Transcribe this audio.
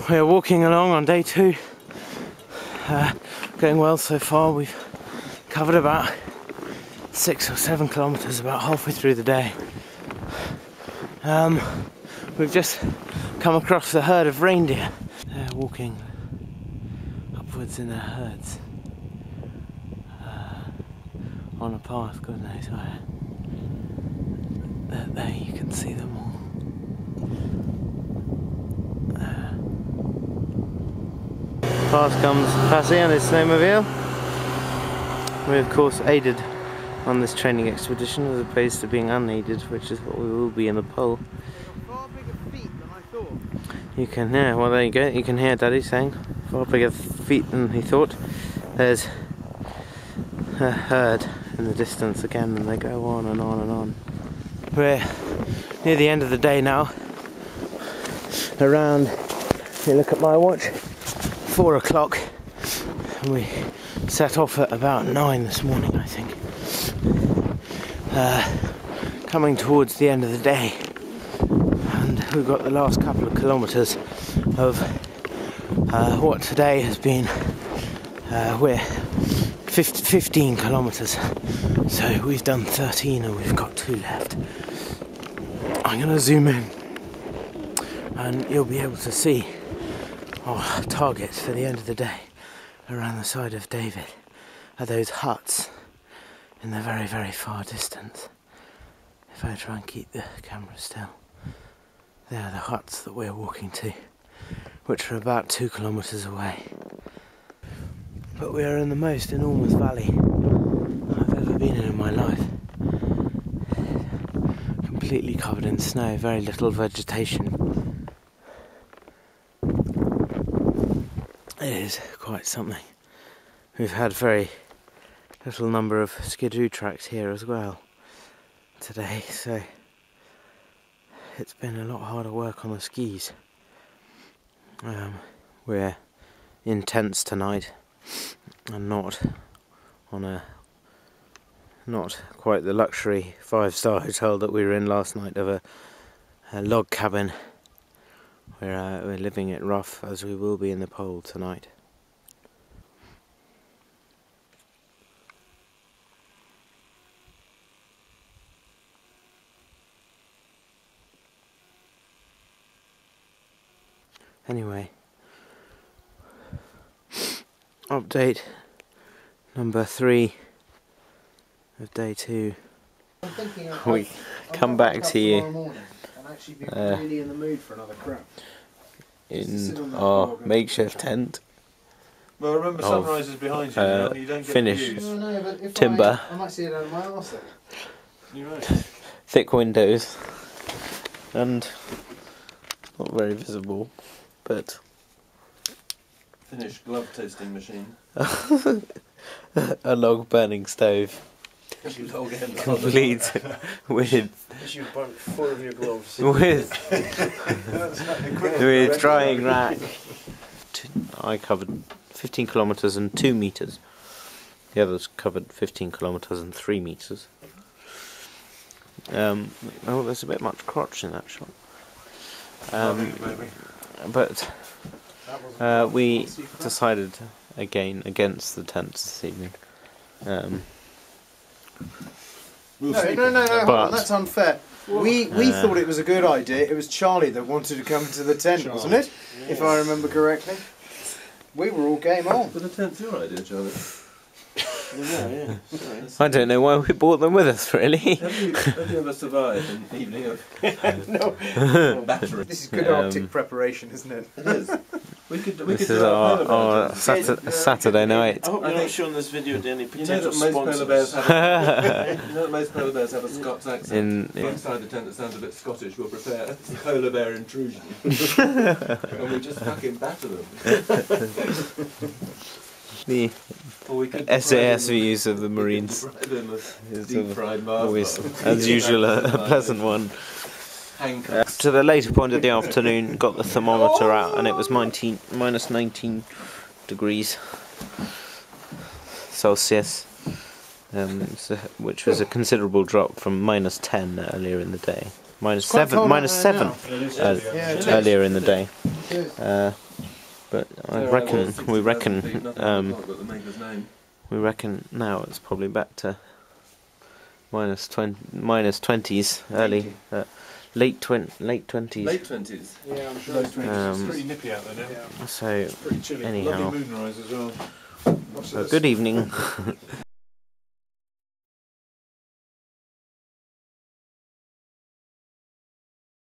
We're walking along on day 2. Going well so far. We've covered about 6 or 7 kilometres about halfway through the day. We've just come across a herd of reindeer. They're walking upwards in their herds on a path, God knows where. There you can see them all. Past comes Passy and his snowmobile. We of course aided on this training expedition as opposed to being unaided, which is what we will be in the pole. Far bigger feet than I thought. You can hear, well there you go, you can hear Daddy saying far bigger feet than he thought. There's a herd in the distance again and they go on and on and on. We're near the end of the day now. Around, if you look at my watch, 4 o'clock, and we set off at about 9 this morning, I think. Coming towards the end of the day, and we've got the last couple of kilometres of what today has been, we're 15 kilometres, so we've done 13 and we've got 2 left. I'm going to zoom in and you'll be able to see our targets for the end of the day around the side of David are those huts in the very, very far distance. If I try and keep the camera still, they are the huts that we're walking to, which are about 2 kilometres away. But we are in the most enormous valley I've ever been in my life. Completely covered in snow, very little vegetation. It is quite something. We've had very little number of skidoo tracks here as well today, so it's been a lot harder work on the skis. We're in tents tonight and not quite the luxury 5-star hotel that we were in last night of a log cabin. We're living it rough as we will be in the pole tonight. Anyway, update number 3 of day 2. We come back to you really in the mood for another crap. in our makeshift tent. Well, remember sunrise is behind you. You don't get finished views. No, but if timber. I might see it out of my arse. You're right. Thick windows and not very visible, but Finished glove toasting machine. a log burning stove. Complete with burnt 4 of your gloves. with drying rack. I covered 15 kilometres and 2 metres. The others covered 15 kilometres and 3 metres. Oh, there's a bit much crotch in that shot. But we decided again against the tents this evening. No, hold on, that's unfair. We thought it was a good idea. It was Charlie that wanted to come into the tent, wasn't it? Yeah. If I remember correctly. We were all game on. But the tent's your idea, Charlie. Yeah. Sorry. I don't know why we brought them with us, really. Have you ever survived an evening of battery? This is good Arctic preparation, isn't it? It is. This is our Saturday night. I hope you're not showing this video to any potential Polar bears have most polar bears have a Scots accent. Inside the tent that sounds a bit Scottish, we'll prepare a polar bear intrusion. And we just fucking batter them. The SAS views of the Marines is always, as usual, a pleasant one. To the later point of the afternoon, got the thermometer out and it was minus 19 degrees Celsius, which was a considerable drop from minus 10 earlier in the day. minus quite 7, cold minus out there 7 now. Yeah, it is. earlier in the day. It is. But So we feet, reckon nothing I've got but the maker's name. we reckon now it's probably back to minus 20s, early, late 20s. Late 20s. Yeah, I'm sure. Low 20s. It's Um, pretty nippy out there now. Yeah. So Pretty chilly. anyhow, Lovely moonrise as well. so good evening.